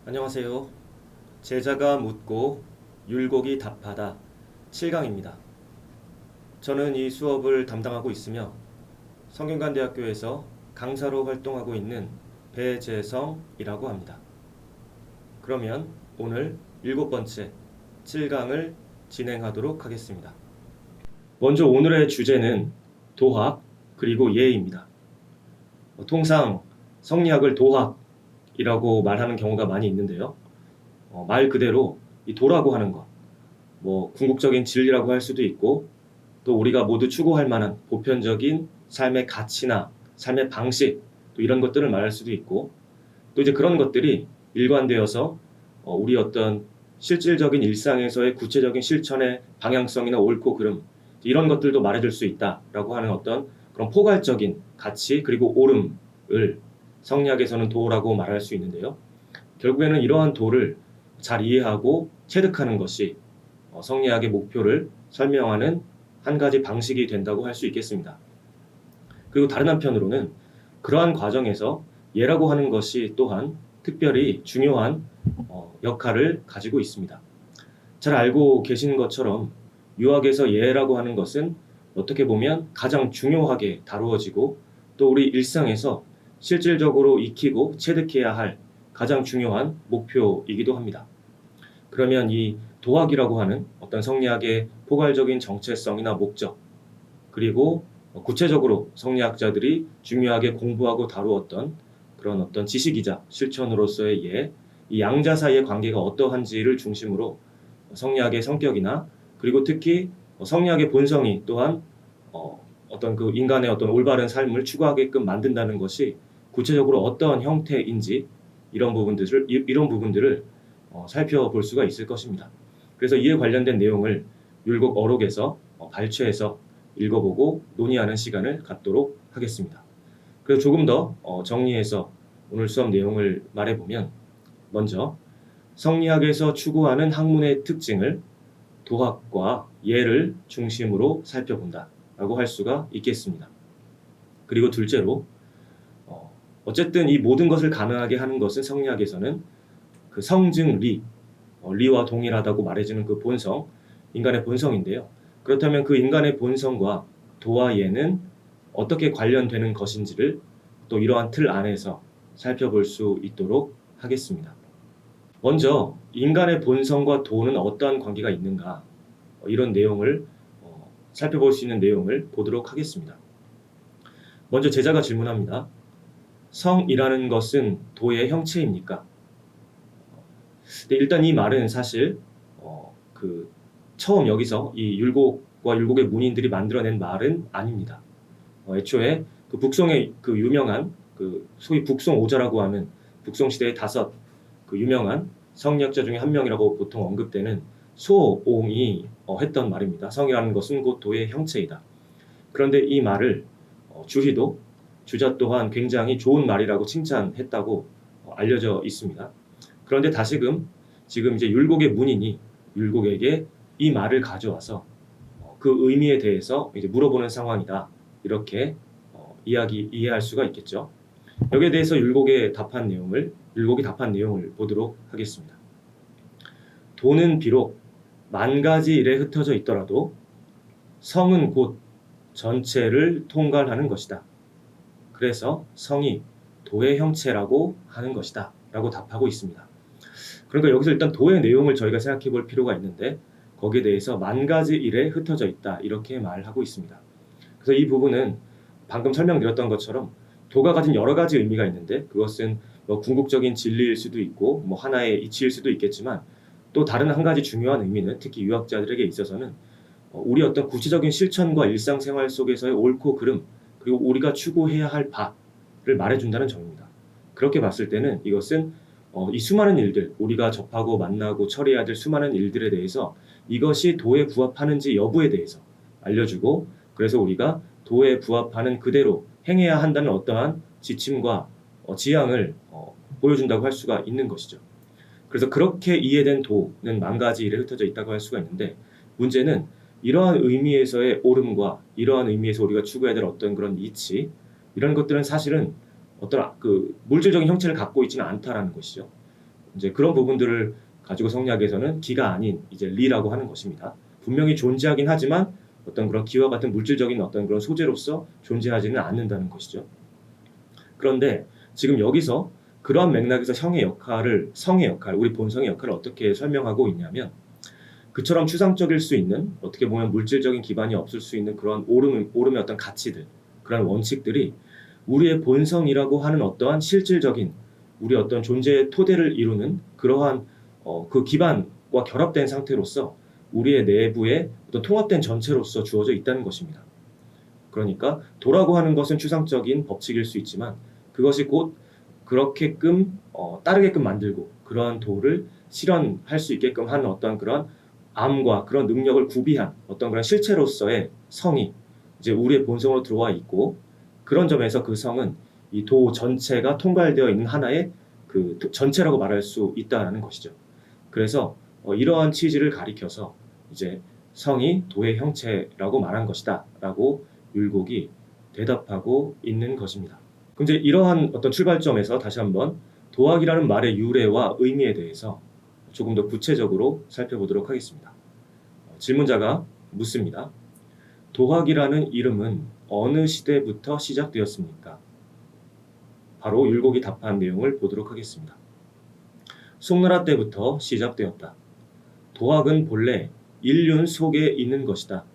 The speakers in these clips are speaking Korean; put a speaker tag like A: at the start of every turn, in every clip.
A: 안녕하세요. 제자가 묻고 율곡이 답하다 7강입니다. 저는 이 수업을 담당하고 있으며 성균관대학교에서 강사로 활동하고 있는 배재성이라고 합니다. 그러면 오늘 7번째 7강을 진행하도록 하겠습니다. 먼저 오늘의 주제는 도학 그리고 예입니다. 통상 성리학을 도학이라고 말하는 경우가 많이 있는데요. 말 그대로 이 도라고 하는 것, 궁극적인 진리라고 할 수도 있고, 또 우리가 모두 추구할 만한 보편적인 삶의 가치나 삶의 방식, 또 이런 것들을 말할 수도 있고, 또 이제 그런 것들이 일관되어서 우리 어떤 실질적인 일상에서의 구체적인 실천의 방향성이나 옳고 그름, 이런 것들도 말해줄 수 있다라고 하는 어떤 그런 포괄적인 가치 그리고 옳음을 성리학에서는 도라고 말할 수 있는데요. 결국에는 이러한 도를 잘 이해하고 체득하는 것이 성리학의 목표를 설명하는 한 가지 방식이 된다고 할 수 있겠습니다. 그리고 다른 한편으로는 그러한 과정에서 예라고 하는 것이 또한 특별히 중요한 역할을 가지고 있습니다. 잘 알고 계신 것처럼 유학에서 예라고 하는 것은 어떻게 보면 가장 중요하게 다루어지고 또 우리 일상에서 실질적으로 익히고 체득해야 할 가장 중요한 목표이기도 합니다. 그러면 이 도학이라고 하는 어떤 성리학의 포괄적인 정체성이나 목적, 그리고 구체적으로 성리학자들이 중요하게 공부하고 다루었던 그런 어떤 지식이자 실천으로서의 예, 이 양자 사이의 관계가 어떠한지를 중심으로 성리학의 성격이나 그리고 특히 성리학의 본성이 또한 어떤 그 인간의 어떤 올바른 삶을 추구하게끔 만든다는 것이 구체적으로 어떤 형태인지 이런 부분들을 살펴볼 수가 있을 것입니다. 그래서 이에 관련된 내용을 율곡 어록에서 발췌해서 읽어보고 논의하는 시간을 갖도록 하겠습니다. 그래서 조금 더 정리해서 오늘 수업 내용을 말해보면, 먼저 성리학에서 추구하는 학문의 특징을 도학과 예를 중심으로 살펴본다라고 할 수가 있겠습니다. 그리고 둘째로 어쨌든 이 모든 것을 가능하게 하는 것은 성리학에서는 그 성증 리, 리와 동일하다고 말해지는 그 본성, 인간의 본성인데요. 그렇다면 그 인간의 본성과 도와 예는 어떻게 관련되는 것인지를 또 이러한 틀 안에서 살펴볼 수 있도록 하겠습니다. 먼저 인간의 본성과 도는 어떠한 관계가 있는가, 이런 내용을 살펴볼 수 있는 내용을 보도록 하겠습니다. 먼저 제자가 질문합니다. 성이라는 것은 도의 형체입니까? 일단 이 말은 사실 처음 여기서 이 율곡과 율곡의 문인들이 만들어낸 말은 아닙니다. 애초에 그 북송의 그 유명한 그 소위 북송오저라고 하는 북송 시대의 5 그 유명한 성리학자 중에 한 명이라고 보통 언급되는 소옹이 했던 말입니다. 성이라는 것은 곧 도의 형체이다. 그런데 이 말을 주희도 주자 또한 굉장히 좋은 말이라고 칭찬했다고 알려져 있습니다. 그런데 다시금 지금 이제 율곡의 문인이 율곡에게 이 말을 가져와서 그 의미에 대해서 이제 물어보는 상황이다. 이렇게 이해할 수가 있겠죠. 여기에 대해서 율곡이 답한 내용을 보도록 하겠습니다. 도는 비록 만 가지 일에 흩어져 있더라도 성은 곧 전체를 통괄하는 것이다. 그래서 성이 도의 형체라고 하는 것이다. 라고 답하고 있습니다. 그러니까 여기서 일단 도의 내용을 저희가 생각해 볼 필요가 있는데, 거기에 대해서 만 가지 일에 흩어져 있다. 이렇게 말하고 있습니다. 그래서 이 부분은 방금 설명드렸던 것처럼 도가 가진 여러 가지 의미가 있는데, 그것은 궁극적인 진리일 수도 있고 하나의 이치일 수도 있겠지만, 또 다른 한 가지 중요한 의미는 특히 유학자들에게 있어서는 우리 어떤 구체적인 실천과 일상생활 속에서의 옳고 그름, 그리고 우리가 추구해야 할 바를 말해준다는 점입니다. 그렇게 봤을 때는 이것은 이 수많은 일들, 우리가 접하고 만나고 처리해야 될 수많은 일들에 대해서 이것이 도에 부합하는지 여부에 대해서 알려주고, 그래서 우리가 도에 부합하는 그대로 행해야 한다는 어떠한 지침과 지향을 보여준다고 할 수가 있는 것이죠. 그래서 그렇게 이해된 도는 만 가지 일에 흩어져 있다고 할 수가 있는데, 문제는 이러한 의미에서의 옳음과 이러한 의미에서 우리가 추구해야 될 어떤 그런 이치, 이런 것들은 사실은 어떤 그 물질적인 형체를 갖고 있지는 않다라는 것이죠. 이제 그런 부분들을 가지고 성리학에서는 기가 아닌 이제 리라고 하는 것입니다. 분명히 존재하긴 하지만 어떤 그런 기와 같은 물질적인 어떤 그런 소재로서 존재하지는 않는다는 것이죠. 그런데 지금 여기서 그러한 맥락에서 성의 역할, 우리 본성의 역할을 어떻게 설명하고 있냐면, 그처럼 추상적일 수 있는, 어떻게 보면 물질적인 기반이 없을 수 있는 그런 오름의 어떤 가치들, 그런 원칙들이 우리의 본성이라고 하는 어떠한 실질적인 우리 어떤 존재의 토대를 이루는 그러한 그 기반과 결합된 상태로서 우리의 내부의 어떤 통합된 전체로서 주어져 있다는 것입니다. 그러니까 도라고 하는 것은 추상적인 법칙일 수 있지만 그것이 곧 그렇게끔 따르게끔 만들고 그러한 도를 실현할 수 있게끔 하는 어떤 그런 암과 그런 능력을 구비한 어떤 그런 실체로서의 성이 이제 우리의 본성으로 들어와 있고, 그런 점에서 그 성은 이 도 전체가 통괄되어 있는 하나의 그 전체라고 말할 수 있다는 것이죠. 그래서 이러한 취지를 가리켜서 이제 성이 도의 형체라고 말한 것이다 라고 율곡이 대답하고 있는 것입니다. 그럼 이제 이러한 어떤 출발점에서 다시 한번 도학이라는 말의 유래와 의미에 대해서 조금 더 구체적으로 살펴보도록 하겠습니다. 질문자가 묻습니다. 도학이라는 이름은 어느 시대부터 시작되었습니까? 바로 율곡이 답한 내용을 보도록 하겠습니다. 송나라 때부터 시작되었다. 도학은 본래 인륜 속에 있는 것이다.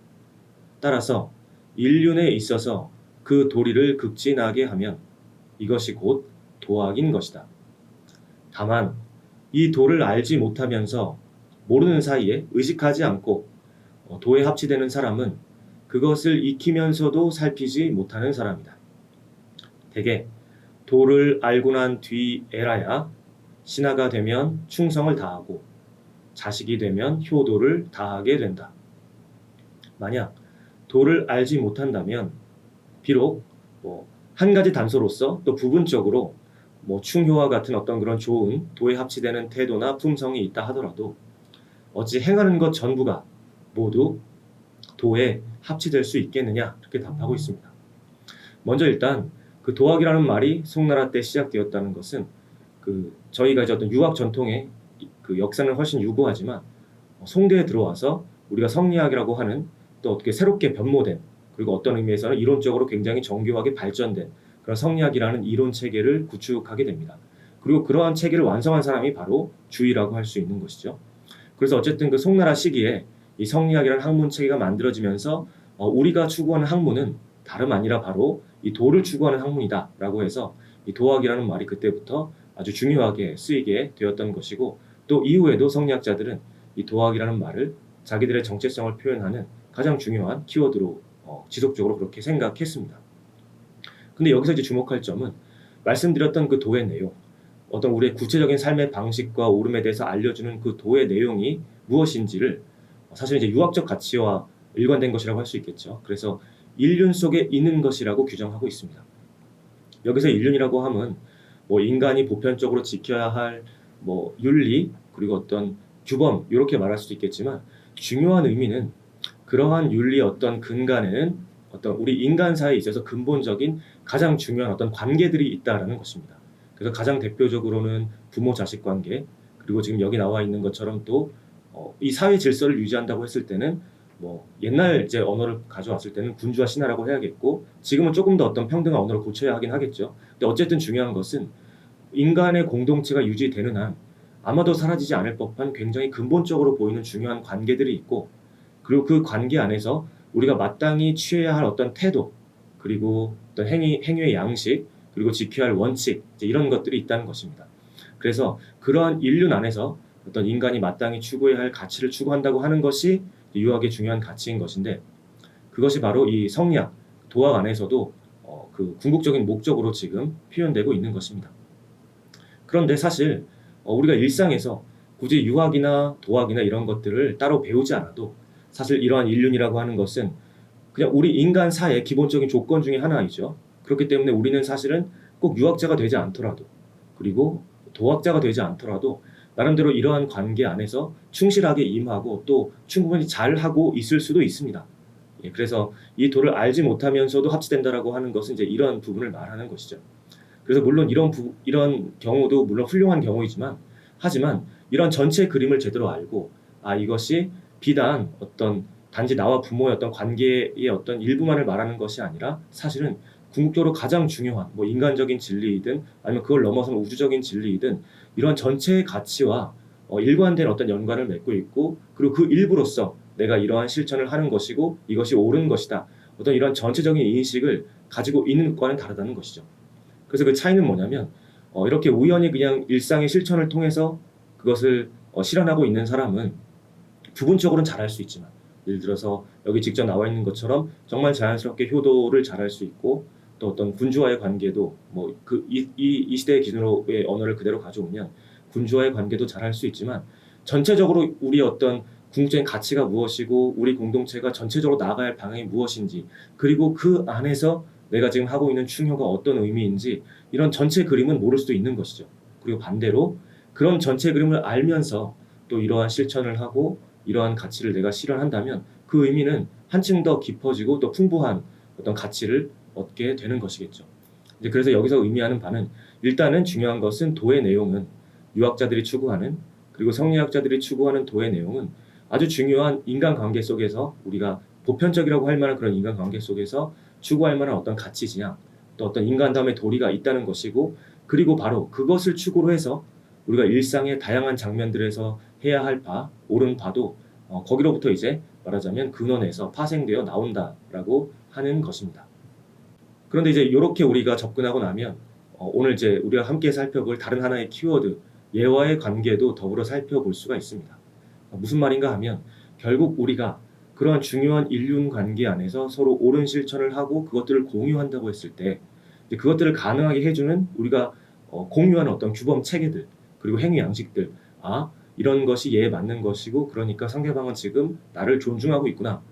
A: 따라서 인륜에 있어서 그 도리를 극진하게 하면 이것이 곧 도학인 것이다. 다만 이 도를 알지 못하면서 모르는 사이에 의식하지 않고 도에 합치되는 사람은 그것을 익히면서도 살피지 못하는 사람이다. 대개 도를 알고 난 뒤에라야 신하가 되면 충성을 다하고 자식이 되면 효도를 다하게 된다. 만약 도를 알지 못한다면 비록 한 가지 단서로서 또 부분적으로 충효와 같은 어떤 그런 좋은 도에 합치되는 태도나 품성이 있다 하더라도 어찌 행하는 것 전부가 모두 도에 합치될 수 있겠느냐, 이렇게 답하고 있습니다. 먼저 일단 그 도학이라는 말이 송나라 때 시작되었다는 것은 저희가 이제 어떤 유학 전통의 그 역사는 훨씬 유구하지만 송대에 들어와서 우리가 성리학이라고 하는 또 어떻게 새롭게 변모된, 그리고 어떤 의미에서는 이론적으로 굉장히 정교하게 발전된 그런 성리학이라는 이론 체계를 구축하게 됩니다. 그리고 그러한 체계를 완성한 사람이 바로 주의라고 할 수 있는 것이죠. 그래서 어쨌든 그 송나라 시기에 이 성리학이라는 학문 체계가 만들어지면서 우리가 추구하는 학문은 다름 아니라 바로 이 도를 추구하는 학문이다라고 해서 이 도학이라는 말이 그때부터 아주 중요하게 쓰이게 되었던 것이고, 또 이후에도 성리학자들은 이 도학이라는 말을 자기들의 정체성을 표현하는 가장 중요한 키워드로 지속적으로 그렇게 생각했습니다. 근데 여기서 이제 주목할 점은 말씀드렸던 그 도의 내용, 어떤 우리의 구체적인 삶의 방식과 오름에 대해서 알려주는 그 도의 내용이 무엇인지를 사실 이제 유학적 가치와 일관된 것이라고 할 수 있겠죠. 그래서 인륜 속에 있는 것이라고 규정하고 있습니다. 여기서 인륜이라고 함은 인간이 보편적으로 지켜야 할 윤리, 그리고 어떤 규범, 이렇게 말할 수도 있겠지만 중요한 의미는 그러한 윤리의 어떤 근간에는 어떤 우리 인간 사이에 있어서 근본적인 가장 중요한 어떤 관계들이 있다라는 것입니다. 그래서 가장 대표적으로는 부모 자식 관계, 그리고 지금 여기 나와 있는 것처럼 또 이 사회 질서를 유지한다고 했을 때는 옛날 이제 언어를 가져왔을 때는 군주와 신하라고 해야겠고, 지금은 조금 더 어떤 평등한 언어를 고쳐야 하긴 하겠죠. 근데 어쨌든 중요한 것은 인간의 공동체가 유지되는 한 아마도 사라지지 않을 법한 굉장히 근본적으로 보이는 중요한 관계들이 있고, 그리고 그 관계 안에서 우리가 마땅히 취해야 할 어떤 태도, 그리고 어떤 행위의 양식, 그리고 지켜야 할 원칙, 이런 것들이 있다는 것입니다. 그래서 그러한 인륜 안에서 어떤 인간이 마땅히 추구해야 할 가치를 추구한다고 하는 것이 유학의 중요한 가치인 것인데, 그것이 바로 이 성리학, 도학 안에서도 그 궁극적인 목적으로 지금 표현되고 있는 것입니다. 그런데 사실 우리가 일상에서 굳이 유학이나 도학이나 이런 것들을 따로 배우지 않아도 사실 이러한 인륜이라고 하는 것은 그냥 우리 인간 사회의 기본적인 조건 중에 하나이죠. 그렇기 때문에 우리는 사실은 꼭 유학자가 되지 않더라도, 그리고 도학자가 되지 않더라도 나름대로 이러한 관계 안에서 충실하게 임하고 또 충분히 잘하고 있을 수도 있습니다. 그래서 이 도를 알지 못하면서도 합치된다라고 하는 것은 이제 이런 부분을 말하는 것이죠. 그래서 물론 이런 경우도 물론 훌륭한 경우이지만 하지만 이런 전체 그림을 제대로 알고 이것이 비단 어떤 단지 나와 부모의 어떤 관계의 어떤 일부만을 말하는 것이 아니라 사실은 궁극적으로 가장 중요한 뭐 인간적인 진리이든 아니면 그걸 넘어선 우주적인 진리이든 이런 전체의 가치와 일관된 어떤 연관을 맺고 있고 그리고 그 일부로서 내가 이러한 실천을 하는 것이고 이것이 옳은 것이다. 어떤 이런 전체적인 인식을 가지고 있는 것과는 다르다는 것이죠. 그래서 그 차이는 뭐냐면 이렇게 우연히 그냥 일상의 실천을 통해서 그것을 실현하고 있는 사람은 부분적으로는 잘할 수 있지만 예를 들어서 여기 직접 나와 있는 것처럼 정말 자연스럽게 효도를 잘할 수 있고 또 어떤 군주와의 관계도 뭐 이 시대의 기준으로의 언어를 그대로 가져오면 군주와의 관계도 잘할 수 있지만 전체적으로 우리 어떤 궁극적인 가치가 무엇이고 우리 공동체가 전체적으로 나아가야 할 방향이 무엇인지 그리고 그 안에서 내가 지금 하고 있는 충효가 어떤 의미인지 이런 전체 그림은 모를 수도 있는 것이죠. 그리고 반대로 그런 전체 그림을 알면서 또 이러한 실천을 하고 이러한 가치를 내가 실현한다면 그 의미는 한층 더 깊어지고 또 풍부한 어떤 가치를 얻게 되는 것이겠죠. 이제 그래서 여기서 의미하는 바는 일단은 중요한 것은 도의 내용은 유학자들이 추구하는 그리고 성리학자들이 추구하는 도의 내용은 아주 중요한 인간관계 속에서 우리가 보편적이라고 할 만한 그런 인간관계 속에서 추구할 만한 어떤 가치지향 또 어떤 인간다움의 도리가 있다는 것이고 그리고 바로 그것을 추구로 해서 우리가 일상의 다양한 장면들에서 해야 할 바, 옳은 바도 거기로부터 이제 말하자면 근원에서 파생되어 나온다라고 하는 것입니다. 그런데 이제 이렇게 우리가 접근하고 나면 오늘 이제 우리가 함께 살펴볼 다른 하나의 키워드 예와의 관계도 더불어 살펴볼 수가 있습니다. 무슨 말인가 하면 결국 우리가 그러한 중요한 인륜 관계 안에서 서로 옳은 실천을 하고 그것들을 공유한다고 했을 때 그것들을 가능하게 해주는 우리가 공유하는 어떤 규범 체계들 그리고 행위 양식들 이런 것이 예에 맞는 것이고 그러니까 상대방은 지금 나를 존중하고 있구나.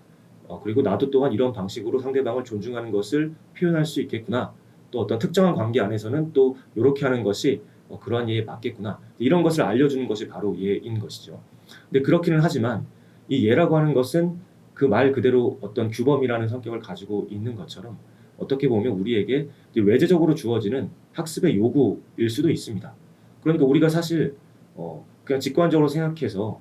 A: 그리고 나도 또한 이런 방식으로 상대방을 존중하는 것을 표현할 수 있겠구나. 또 어떤 특정한 관계 안에서는 또 이렇게 하는 것이 그러한 예에 맞겠구나. 이런 것을 알려주는 것이 바로 예인 것이죠. 근데 그렇기는 하지만 이 예라고 하는 것은 그 말 그대로 어떤 규범이라는 성격을 가지고 있는 것처럼 어떻게 보면 우리에게 외재적으로 주어지는 학습의 요구일 수도 있습니다. 그러니까 우리가 사실 그냥 직관적으로 생각해서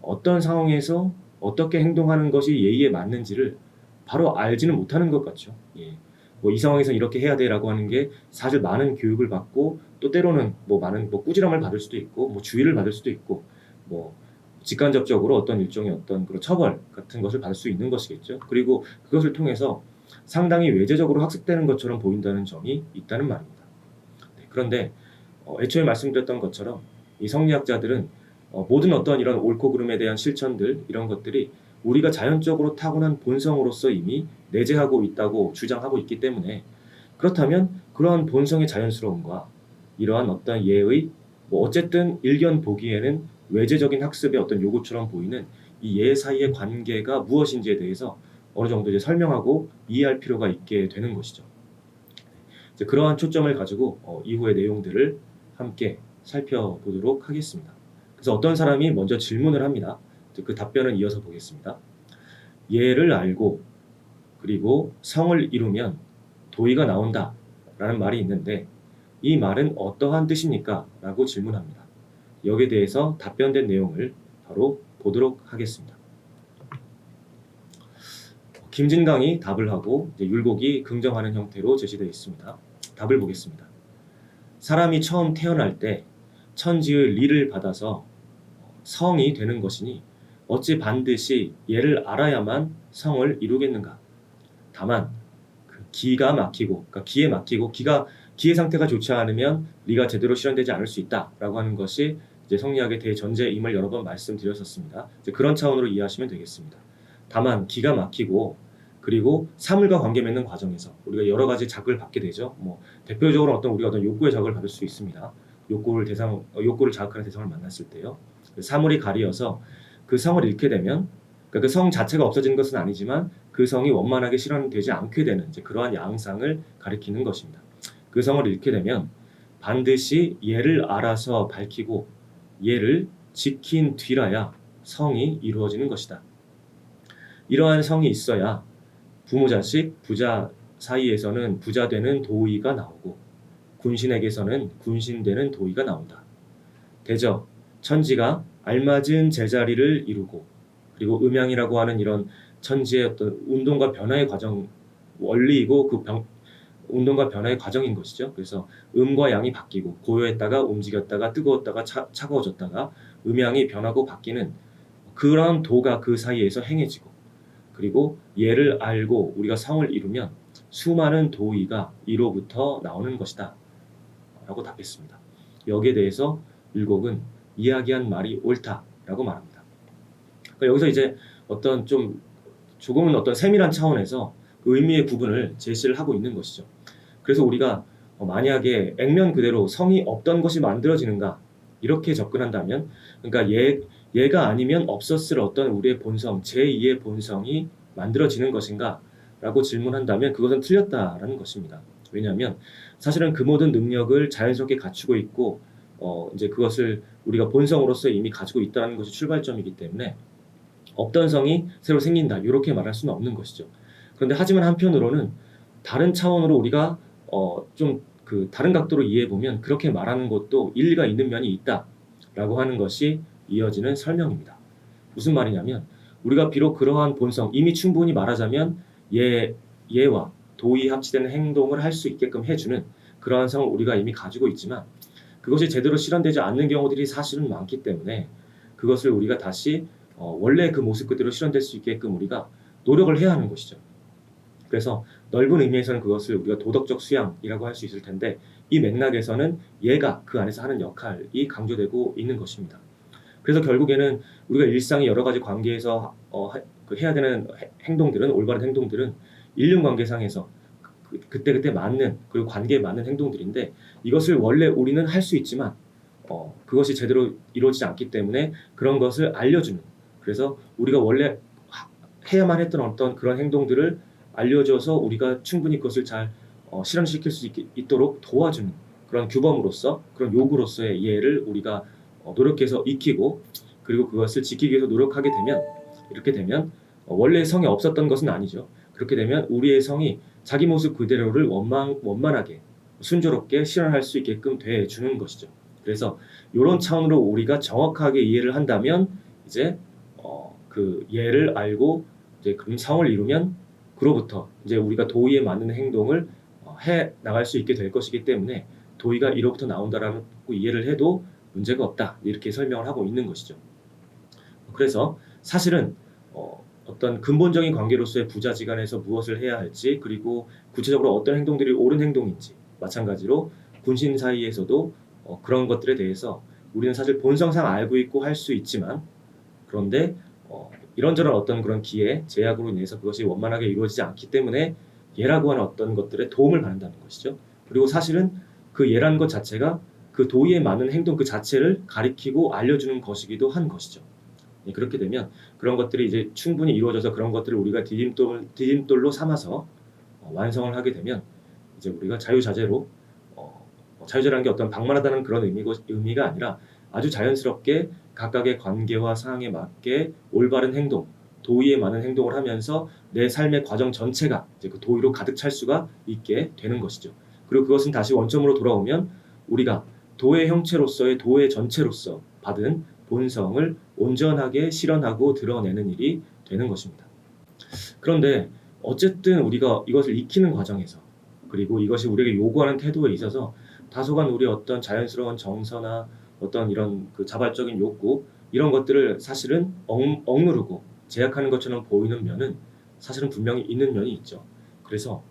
A: 어떤 상황에서 어떻게 행동하는 것이 예의에 맞는지를 바로 알지는 못하는 것 같죠. 예. 뭐 이 상황에서 이렇게 해야 돼라고 하는 게 사실 많은 교육을 받고 또 때로는 뭐 많은 뭐 꾸지람을 받을 수도 있고 뭐 주의를 받을 수도 있고 뭐 직간접적으로 어떤 일종의 어떤 그런 처벌 같은 것을 받을 수 있는 것이겠죠. 그리고 그것을 통해서 상당히 외재적으로 학습되는 것처럼 보인다는 점이 있다는 말입니다. 네, 그런데 애초에 말씀드렸던 것처럼 이 성리학자들은 모든 어떤 이런 옳고 그름에 대한 실천들 이런 것들이 우리가 자연적으로 타고난 본성으로서 이미 내재하고 있다고 주장하고 있기 때문에 그렇다면 그러한 본성의 자연스러움과 이러한 어떤 예의 뭐 어쨌든 일견 보기에는 외재적인 학습의 어떤 요구처럼 보이는 이 예 사이의 관계가 무엇인지에 대해서 어느 정도 이제 설명하고 이해할 필요가 있게 되는 것이죠. 이제 그러한 초점을 가지고 이후의 내용들을 함께 살펴보도록 하겠습니다. 그래서 어떤 사람이 먼저 질문을 합니다. 그 답변을 이어서 보겠습니다. 예를 알고 그리고 성을 이루면 도의가 나온다 라는 말이 있는데 이 말은 어떠한 뜻입니까? 라고 질문합니다. 여기에 대해서 답변된 내용을 바로 보도록 하겠습니다. 김진강이 답을 하고 율곡이 긍정하는 형태로 제시되어 있습니다. 답을 보겠습니다. 사람이 처음 태어날 때 천지의 리를 받아서 성이 되는 것이니 어찌 반드시 예를 알아야만 성을 이루겠는가? 다만 그 기가 막히고 그러니까 기에 막히고 기의 상태가 좋지 않으면 리가 제대로 실현되지 않을 수 있다라고 하는 것이 이제 성리학의 대전제임을 여러 번 말씀드렸었습니다. 이제 그런 차원으로 이해하시면 되겠습니다. 다만 기가 막히고 그리고 사물과 관계 맺는 과정에서 우리가 여러 가지 자극을 받게 되죠. 뭐 대표적으로 우리가 어떤 욕구의 자극을 받을 수 있습니다. 욕구를 자극하는 대상을 만났을 때요. 사물이 가리어서 그 성을 잃게 되면 그러니까 그 성 자체가 없어지는 것은 아니지만 그 성이 원만하게 실현되지 않게 되는 이제 그러한 양상을 가리키는 것입니다. 그 성을 잃게 되면 반드시 예를 알아서 밝히고 예를 지킨 뒤라야 성이 이루어지는 것이다. 이러한 성이 있어야 부모 자식 부자 사이에서는 부자 되는 도의가 나오고 군신에게서는 군신 되는 도의가 나온다. 대저 천지가 알맞은 제자리를 이루고, 그리고 음양이라고 하는 이런 천지의 어떤 운동과 변화의 과정, 원리이고 운동과 변화의 과정인 것이죠. 그래서 음과 양이 바뀌고, 고요했다가 움직였다가 뜨거웠다가 차가워졌다가 음양이 변하고 바뀌는 그런 도가 그 사이에서 행해지고, 그리고 얘를 알고 우리가 성을 이루면 수많은 도의가 이로부터 나오는 것이다 라고 답했습니다. 여기에 대해서 율곡은 이야기한 말이 옳다라고 말합니다. 그러니까 여기서 이제 어떤 조금은 어떤 세밀한 차원에서 그 의미의 구분을 제시를 하고 있는 것이죠. 그래서 우리가 만약에 액면 그대로 성이 없던 것이 만들어지는가 이렇게 접근한다면, 그러니까 얘가 아니면 없었을 어떤 우리의 본성, 제2의 본성이 만들어지는 것인가 라고 질문한다면 그것은 틀렸다라는 것입니다. 왜냐하면 사실은 그 모든 능력을 자연스럽게 갖추고 있고 이제 그것을 우리가 본성으로서 이미 가지고 있다는 것이 출발점이기 때문에 없던 성이 새로 생긴다 이렇게 말할 수는 없는 것이죠. 그런데 하지만 한편으로는 다른 차원으로 우리가 다른 각도로 이해해 보면 그렇게 말하는 것도 일리가 있는 면이 있다라고 하는 것이 이어지는 설명입니다. 무슨 말이냐면 우리가 비록 그러한 본성, 이미 충분히 말하자면 얘와 도의 합치되는 행동을 할 수 있게끔 해주는 그러한 성을 우리가 이미 가지고 있지만 그것이 제대로 실현되지 않는 경우들이 사실은 많기 때문에 그것을 우리가 다시 원래 그 모습 그대로 실현될 수 있게끔 우리가 노력을 해야 하는 것이죠. 그래서 넓은 의미에서는 그것을 우리가 도덕적 수양이라고 할 수 있을 텐데 이 맥락에서는 얘가 그 안에서 하는 역할이 강조되고 있는 것입니다. 그래서 결국에는 우리가 일상의 여러 가지 관계에서 해야 되는 행동들은, 올바른 행동들은 인륜관계상에서 그때그때 맞는, 그리고 관계에 맞는 행동들인데 이것을 원래 우리는 할 수 있지만 그것이 제대로 이루어지지 않기 때문에 그런 것을 알려주는, 그래서 우리가 원래 해야만 했던 어떤 그런 행동들을 알려줘서 우리가 충분히 그것을 잘 실현시킬 수 있도록 도와주는 그런 규범으로서, 그런 요구로서의 이해를 우리가 노력해서 익히고, 그리고 그것을 지키기 위해서 노력하게 되면, 이렇게 되면 원래 성이 없었던 것은 아니죠. 그렇게 되면 우리의 성이 자기 모습 그대로를 원만하게 순조롭게 실현할 수 있게끔 돼주는 것이죠. 그래서 이런 차원으로 우리가 정확하게 이해를 한다면 이제 그 예를 알고 이제 그 성을 이루면 그로부터 이제 우리가 도의에 맞는 행동을 해 나갈 수 있게 될 것이기 때문에 도의가 이로부터 나온다라고 이해를 해도 문제가 없다, 이렇게 설명을 하고 있는 것이죠. 그래서 사실은 어떤 근본적인 관계로서의 부자지간에서 무엇을 해야 할지, 그리고 구체적으로 어떤 행동들이 옳은 행동인지, 마찬가지로 군신 사이에서도 그런 것들에 대해서 우리는 사실 본성상 알고 있고 할 수 있지만, 그런데 이런저런 어떤 그런 기회, 제약으로 인해서 그것이 원만하게 이루어지지 않기 때문에 예라고 하는 어떤 것들의 도움을 받는다는 것이죠. 그리고 사실은 그 예라는 것 자체가 그 도의에 맞는 행동 그 자체를 가리키고 알려주는 것이기도 한 것이죠. 그렇게 되면 그런 것들이 이제 충분히 이루어져서 그런 것들을 우리가 디딤돌로 삼아서 완성을 하게 되면 이제 우리가 자유자재로 자유자재라는 게 어떤 방만하다는 그런 의미가 아니라 아주 자연스럽게 각각의 관계와 상황에 맞게 올바른 행동, 도의에 맞는 행동을 하면서 내 삶의 과정 전체가 이제 그 도의로 가득 찰 수가 있게 되는 것이죠. 그리고 그것은 다시 원점으로 돌아오면 우리가 도의 형체로서의 도의 전체로서 받은 본성을 온전하게 실현하고 드러내는 일이 되는 것입니다. 그런데 어쨌든 우리가 이것을 익히는 과정에서, 그리고 이것이 우리에게 요구하는 태도에 있어서 다소간 우리의 어떤 자연스러운 정서나 어떤 이런 그 자발적인 욕구, 이런 것들을 사실은 억누르고 제약하는 것처럼 보이는 면은 사실은 분명히 있는 면이 있죠. 그래서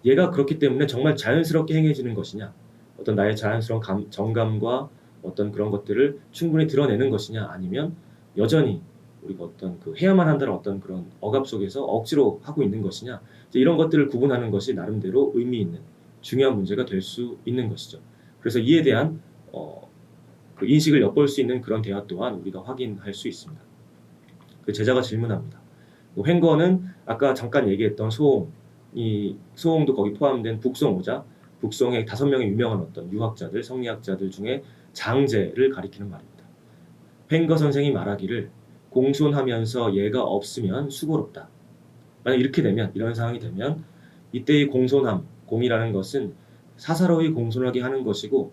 A: 얘가 그렇기 때문에 정말 자연스럽게 행해지는 것이냐, 어떤 나의 자연스러운 정감과 어떤 그런 것들을 충분히 드러내는 것이냐, 아니면 여전히 우리가 어떤 그 해야만 한다는 어떤 그런 억압 속에서 억지로 하고 있는 것이냐, 이런 것들을 구분하는 것이 나름대로 의미 있는 중요한 문제가 될 수 있는 것이죠. 그래서 이에 대한 그 인식을 엿볼 수 있는 그런 대화 또한 우리가 확인할 수 있습니다. 그 제자가 질문합니다. 횡거는 아까 잠깐 얘기했던 소홍도 거기 포함된 북송오자, 북송의 5명의 유명한 어떤 유학자들, 성리학자들 중에 장제를 가리키는 말입니다. 횡거 선생이 말하기를 공손하면서 예가 없으면 수고롭다. 만약 이렇게 되면, 이런 상황이 되면 이때의 공손함, 공이라는 것은 사사로이 공손하게 하는 것이고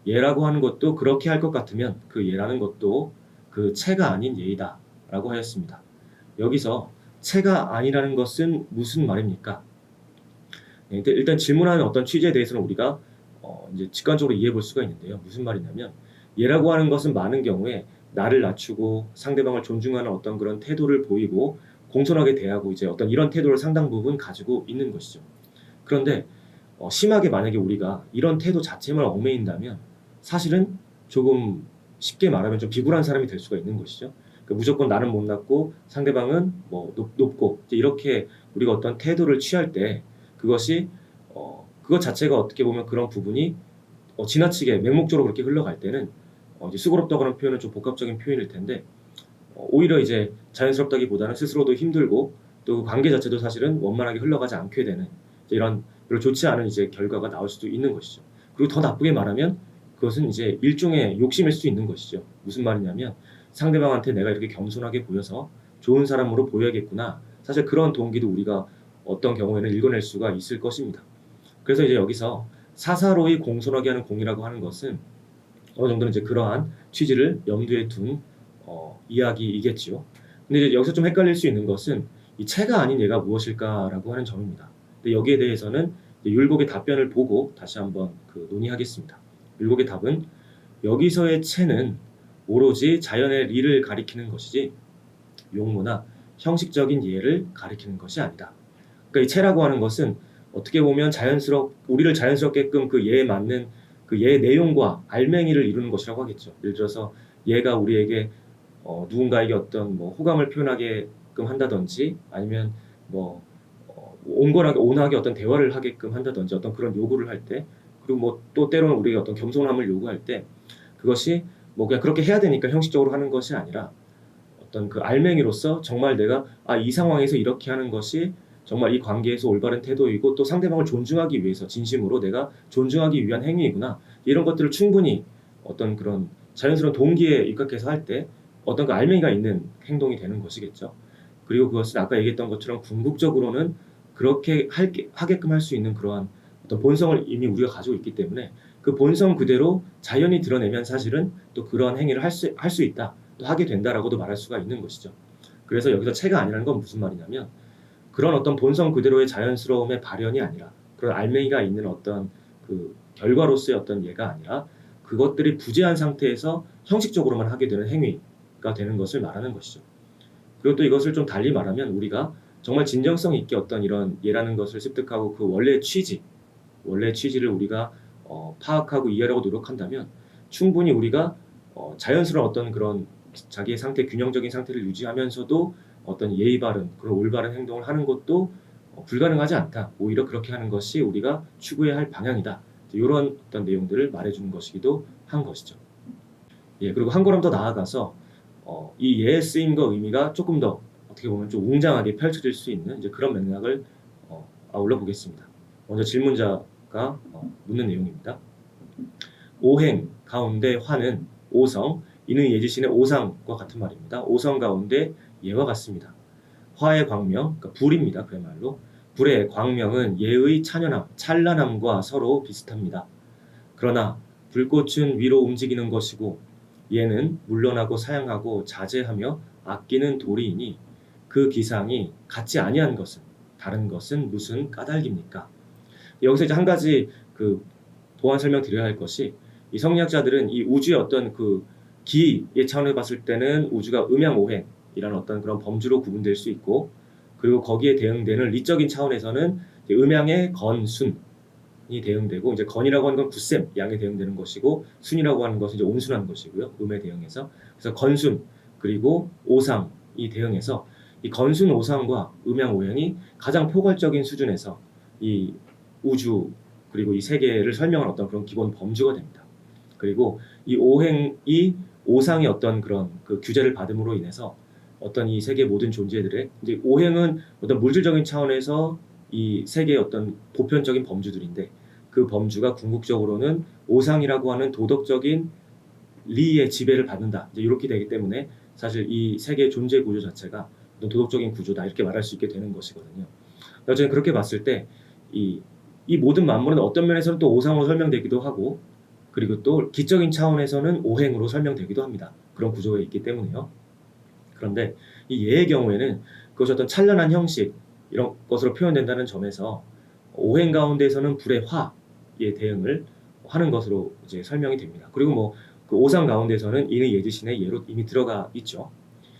A: 예라고 하는 것도 그렇게 할 것 같으면 그 예라는 것도 그 체가 아닌 예이다 라고 하였습니다. 여기서 체가 아니라는 것은 무슨 말입니까? 네, 일단 질문하는 어떤 취지에 대해서는 우리가 이제 직관적으로 이해해 볼 수가 있는데요. 무슨 말이냐면 예라고 하는 것은 많은 경우에 나를 낮추고 상대방을 존중하는 어떤 그런 태도를 보이고 공손하게 대하고 이제 어떤 이런 태도를 상당 부분 가지고 있는 것이죠. 그런데 심하게 만약에 우리가 이런 태도 자체만 얽매인다면 사실은 조금 쉽게 말하면 좀 비굴한 사람이 될 수가 있는 것이죠. 그러니까 무조건 나는 못났고 상대방은 뭐 높고 이제 이렇게 우리가 어떤 태도를 취할 때 그것이 그것 자체가 어떻게 보면 그런 부분이 지나치게 맹목적으로 그렇게 흘러갈 때는 이제 수고롭다고 하는 표현은 좀 복합적인 표현일 텐데 오히려 이제 자연스럽다기보다는 스스로도 힘들고 또 그 관계 자체도 사실은 원만하게 흘러가지 않게 되는 이런 별로 좋지 않은 이제 결과가 나올 수도 있는 것이죠. 그리고 더 나쁘게 말하면 그것은 이제 일종의 욕심일 수 있는 것이죠. 무슨 말이냐면 상대방한테 내가 이렇게 겸손하게 보여서 좋은 사람으로 보여야겠구나. 사실 그런 동기도 우리가 어떤 경우에는 읽어낼 수가 있을 것입니다. 그래서 이제 여기서 사사로이 공손하게 하는 공이라고 하는 것은 어느 정도는 이제 그러한 취지를 염두에 둔 이야기이겠지요. 근데 이제 여기서 좀 헷갈릴 수 있는 것은 이 체가 아닌 얘가 무엇일까라고 하는 점입니다. 근데 여기에 대해서는 율곡의 답변을 보고 다시 한번 논의하겠습니다. 율곡의 답은 여기서의 체는 오로지 자연의 리를 가리키는 것이지 용모나 형식적인 예를 가리키는 것이 아니다. 그러니까 이 체라고 하는 것은 어떻게 보면 우리를 자연스럽게끔 그 예에 맞는 그 예의 내용과 알맹이를 이루는 것이라고 하겠죠. 예를 들어서 얘가 우리에게 누군가에게 어떤 뭐 호감을 표현하게끔 한다든지 아니면 뭐 온건하게 어떤 대화를 하게끔 한다든지 어떤 그런 요구를 할 때 그리고 뭐 또 때로는 우리가 어떤 겸손함을 요구할 때 그것이 뭐 그냥 그렇게 해야 되니까 형식적으로 하는 것이 아니라 어떤 그 알맹이로서 정말 내가 이 상황에서 이렇게 하는 것이 정말 이 관계에서 올바른 태도이고 또 상대방을 존중하기 위해서 진심으로 내가 존중하기 위한 행위이구나 이런 것들을 충분히 어떤 그런 자연스러운 동기에 입각해서 할 때 어떤 그 알맹이가 있는 행동이 되는 것이겠죠. 그리고 그것은 아까 얘기했던 것처럼 궁극적으로는 그렇게 하게끔 할 수 있는 그러한 어떤 본성을 이미 우리가 가지고 있기 때문에 그 본성 그대로 자연히 드러내면 사실은 또 그러한 행위를 할 수 있다. 또 하게 된다라고도 말할 수가 있는 것이죠. 그래서 여기서 체가 아니라는 건 무슨 말이냐면 그런 어떤 본성 그대로의 자연스러움의 발현이 아니라 그런 알맹이가 있는 어떤 그 결과로서의 어떤 예가 아니라 그것들이 부재한 상태에서 형식적으로만 하게 되는 행위가 되는 것을 말하는 것이죠. 그리고 또 이것을 좀 달리 말하면 우리가 정말 진정성 있게 어떤 이런 예라는 것을 습득하고 그 원래의 취지를 우리가 파악하고 이해하려고 노력한다면 충분히 우리가 자연스러운 어떤 그런 자기의 균형적인 상태를 유지하면서도 어떤 예의 바른 그런 올바른 행동을 하는 것도 불가능하지 않다. 오히려 그렇게 하는 것이 우리가 추구해야 할 방향이다. 이런 어떤 내용들을 말해주는 것이기도 한 것이죠. 예, 그리고 한 걸음 더 나아가서 이 예의 쓰임과 의미가 조금 더 어떻게 보면 좀 웅장하게 펼쳐질 수 있는 이제 그런 맥락을 아울러 보겠습니다. 먼저 질문자가 묻는 내용입니다. 오행 가운데 화는 오성, 이는 예지신의 오상과 같은 말입니다. 오성 가운데 예와 같습니다. 화의 광명, 그러니까 불입니다. 그야말로 불의 광명은 예의 찬란함과 서로 비슷합니다. 그러나 불꽃은 위로 움직이는 것이고 예는 물러나고 사양하고 자제하며 아끼는 도리이니 그 기상이 같지 아니한 것은 다른 것은 무슨 까닭입니까? 여기서 이제 한 가지 보완 설명 드려야 할 것이 이 성리학자들은 이 우주의 어떤 기의 차원에서 봤을 때는 우주가 음양오행이라는 어떤 그런 범주로 구분될 수 있고 그리고 거기에 대응되는 리적인 차원에서는 음양의 건순이 대응되고 이제 건이라고 하는 건 굳셈 양에 대응되는 것이고 순이라고 하는 것은 이제 온순한 것이고요. 음에 대응해서 그래서 건순 그리고 오상이 대응해서 이 건순 오상과 음양오행이 가장 포괄적인 수준에서 이 우주 그리고 이 세계를 설명하는 어떤 그런 기본 범주가 됩니다. 그리고 이 오행이 오상의 어떤 그런 규제를 받음으로 인해서 어떤 이 세계 모든 존재들의 이제 오행은 어떤 물질적인 차원에서 이 세계의 어떤 보편적인 범주들인데 그 범주가 궁극적으로는 오상이라고 하는 도덕적인 리의 지배를 받는다. 이제 이렇게 되기 때문에 사실 이 세계의 존재 구조 자체가 어떤 도덕적인 구조다 이렇게 말할 수 있게 되는 것이거든요. 어쨌든 그렇게 봤을 때 이 모든 만물은 어떤 면에서는 또 오상으로 설명되기도 하고 그리고 또 기적인 차원에서는 오행으로 설명되기도 합니다. 그런 구조에 있기 때문에요. 그런데 이 예의 경우에는 그것이 어떤 찬란한 형식 이런 것으로 표현된다는 점에서 오행 가운데에서는 불의 화에 대응을 하는 것으로 이제 설명이 됩니다. 그리고 뭐 그 오상 가운데서는 인의 예지신의 예로 이미 들어가 있죠.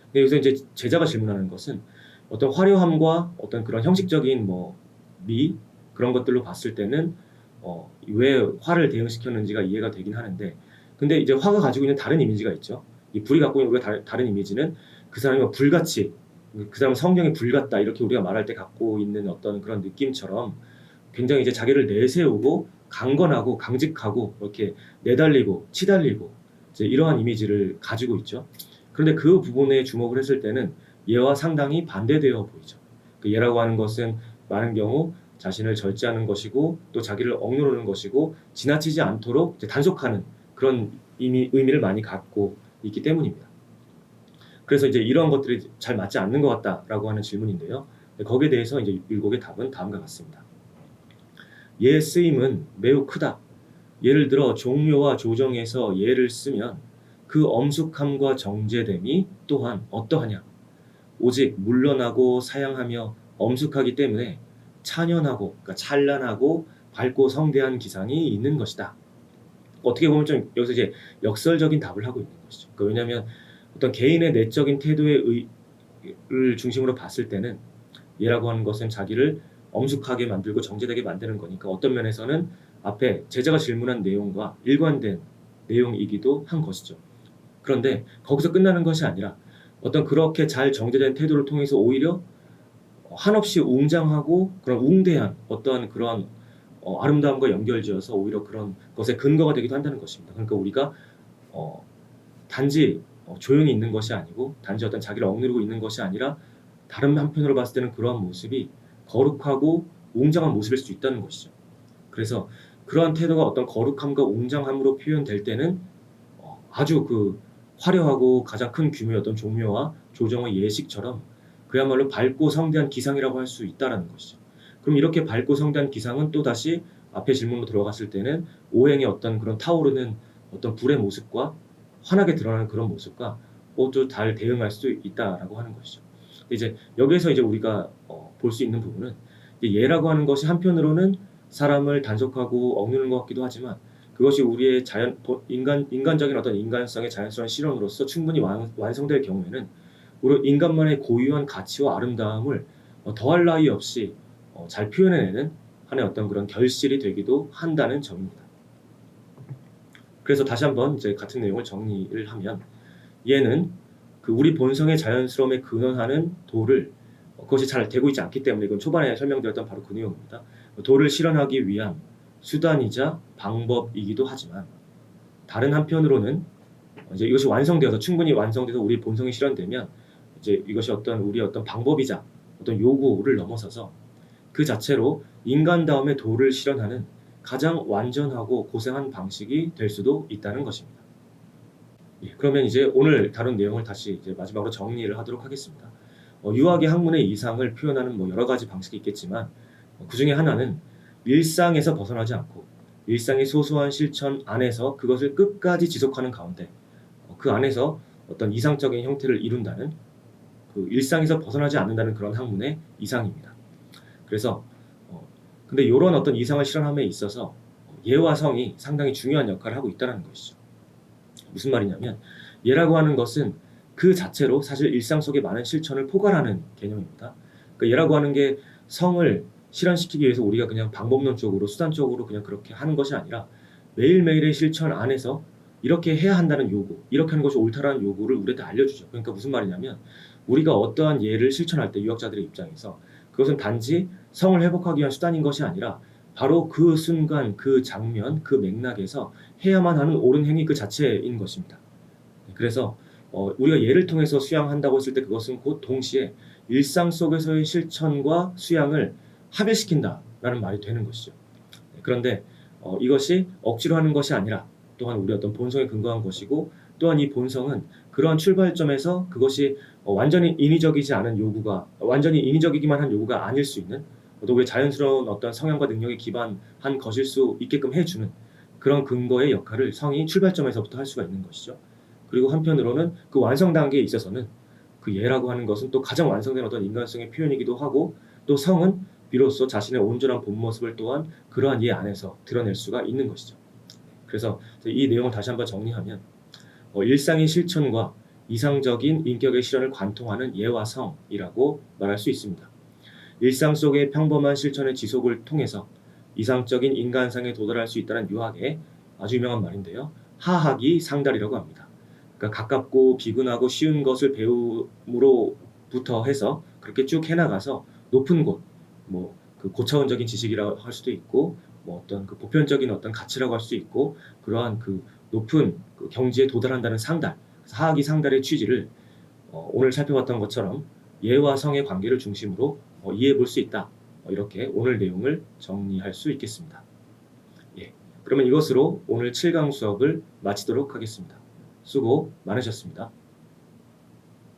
A: 근데 여기서 이제 제자가 질문하는 것은 어떤 화려함과 어떤 그런 형식적인 뭐 미 그런 것들로 봤을 때는 왜 화를 대응시켰는지가 이해가 되긴 하는데, 근데 이제 화가 가지고 있는 다른 이미지가 있죠. 이 불이 갖고 있는 우리가 다른 이미지는 그 사람이 뭐 불같이, 그 사람은 성경이 불 같다 이렇게 우리가 말할 때 갖고 있는 어떤 그런 느낌처럼 굉장히 이제 자기를 내세우고 강건하고 강직하고 이렇게 내달리고 치달리고 이제 이러한 이미지를 가지고 있죠. 그런데 그 부분에 주목을 했을 때는 얘와 상당히 반대되어 보이죠. 그 얘라고 하는 것은 많은 경우 자신을 절제하는 것이고 또 자기를 억누르는 것이고 지나치지 않도록 이제 단속하는 그런 의미를 많이 갖고 있기 때문입니다. 그래서 이제 이런 것들이 잘 맞지 않는 것 같다라고 하는 질문인데요. 거기에 대해서 이제 율곡의 답은 다음과 같습니다. 예의 쓰임은 매우 크다. 예를 들어 종묘와 조정에서 예를 쓰면 그 엄숙함과 정제됨이 또한 어떠하냐. 오직 물러나고 사양하며 엄숙하기 때문에 찬연하고, 그러니까 찬란하고 밝고 성대한 기상이 있는 것이다. 어떻게 보면 좀 여기서 이제 역설적인 답을 하고 있는 것이죠. 그러니까 왜냐하면 어떤 개인의 내적인 태도의 를 중심으로 봤을 때는 얘라고 하는 것은 자기를 엄숙하게 만들고 정제되게 만드는 거니까 어떤 면에서는 앞에 제자가 질문한 내용과 일관된 내용이기도 한 것이죠. 그런데 거기서 끝나는 것이 아니라 어떤 그렇게 잘 정제된 태도를 통해서 오히려 한없이 웅장하고 그런 웅대한 어떠한 그런 아름다움과 연결지어서 오히려 그런 것의 근거가 되기도 한다는 것입니다. 그러니까 우리가 단지 조용히 있는 것이 아니고 단지 어떤 자기를 억누르고 있는 것이 아니라 다른 한편으로 봤을 때는 그러한 모습이 거룩하고 웅장한 모습일 수 있다는 것이죠. 그래서 그러한 태도가 어떤 거룩함과 웅장함으로 표현될 때는 아주 그 화려하고 가장 큰 규모의 어떤 종묘와 조정의 예식처럼 그야말로 밝고 성대한 기상이라고 할 수 있다는 것이죠. 그럼 이렇게 밝고 성대한 기상은 또 다시 앞에 질문으로 들어갔을 때는 오행의 어떤 그런 타오르는 어떤 불의 모습과 환하게 드러나는 그런 모습과 모두 잘 대응할 수 있다라고 하는 것이죠. 이제 여기에서 이제 우리가 볼 수 있는 부분은 예라고 하는 것이 한편으로는 사람을 단속하고 억누르는 것 같기도 하지만 그것이 우리의 인간적인 어떤 인간성의 자연스러운 실현으로서 충분히 완성될 경우에는 우리 인간만의 고유한 가치와 아름다움을 더할 나위 없이 잘 표현해내는 하나의 어떤 그런 결실이 되기도 한다는 점입니다. 그래서 다시 한번 이제 같은 내용을 정리를 하면 얘는 그 우리 본성의 자연스러움에 근원하는 도를 그것이 잘 되고 있지 않기 때문에 이건 초반에 설명드렸던 바로 그 내용입니다. 도를 실현하기 위한 수단이자 방법이기도 하지만 다른 한편으로는 이제 이것이 완성되어서 충분히 완성돼서 우리 본성이 실현되면 이제 이것이 우리의 어떤 방법이자 어떤 요구를 넘어서서 그 자체로 인간다움의 도를 실현하는 가장 완전하고 고생한 방식이 될 수도 있다는 것입니다. 그러면 이제 오늘 다룬 내용을 다시 이제 마지막으로 정리를 하도록 하겠습니다. 유학의 학문의 이상을 표현하는 뭐 여러 가지 방식이 있겠지만 그 중에 하나는 일상에서 벗어나지 않고 일상의 소소한 실천 안에서 그것을 끝까지 지속하는 가운데 그 안에서 어떤 이상적인 형태를 이룬다는 그 일상에서 벗어나지 않는다는 그런 학문의 이상입니다. 그래서 근데 이런 어떤 이상을 실현함에 있어서 예와 성이 상당히 중요한 역할을 하고 있다는 것이죠. 무슨 말이냐면 예라고 하는 것은 그 자체로 사실 일상 속의 많은 실천을 포괄하는 개념입니다. 그러니까 예라고 하는 게 성을 실현시키기 위해서 우리가 그냥 방법론적으로 수단적으로 그냥 그렇게 하는 것이 아니라 매일매일의 실천 안에서 이렇게 해야 한다는 요구, 이렇게 하는 것이 옳다라는 요구를 우리한테 알려주죠. 그러니까 무슨 말이냐면 우리가 어떠한 예를 실천할 때 유학자들의 입장에서 그것은 단지 성을 회복하기 위한 수단인 것이 아니라 바로 그 순간, 그 장면, 그 맥락에서 해야만 하는 옳은 행위 그 자체인 것입니다. 그래서 우리가 예를 통해서 수양한다고 했을 때 그것은 곧 동시에 일상 속에서의 실천과 수양을 합일시킨다라는 말이 되는 것이죠. 그런데 이것이 억지로 하는 것이 아니라 또한 우리 어떤 본성에 근거한 것이고 또한 이 본성은 그러한 출발점에서 그것이 완전히 인위적이지 않은 요구가 완전히 인위적이기만 한 요구가 아닐 수 있는 또 우리 자연스러운 어떤 성향과 능력에 기반한 것일 수 있게끔 해주는 그런 근거의 역할을 성이 출발점에서부터 할 수가 있는 것이죠. 그리고 한편으로는 그 완성 단계에 있어서는 그 예라고 하는 것은 또 가장 완성된 어떤 인간성의 표현이기도 하고, 또 성은 비로소 자신의 온전한 본 모습을 또한 그러한 예 안에서 드러낼 수가 있는 것이죠. 그래서 이 내용을 다시 한번 정리하면 일상의 실천과 이상적인 인격의 실현을 관통하는 예와 성이라고 말할 수 있습니다. 일상 속의 평범한 실천의 지속을 통해서 이상적인 인간상에 도달할 수 있다는 유학의 아주 유명한 말인데요. 하학이 상달이라고 합니다. 그러니까 가깝고 비근하고 쉬운 것을 배움으로부터 해서 그렇게 쭉 해나가서 높은 곳, 그 고차원적인 지식이라고 할 수도 있고, 어떤 그 보편적인 어떤 가치라고 할 수 있고, 그러한 그 높은 그 경지에 도달한다는 상달, 하학이 상달의 취지를 오늘 살펴봤던 것처럼 예와 성의 관계를 중심으로 이해해 볼 수 있다. 이렇게 오늘 내용을 정리할 수 있겠습니다. 예, 그러면 이것으로 오늘 7강 수업을 마치도록 하겠습니다. 수고 많으셨습니다.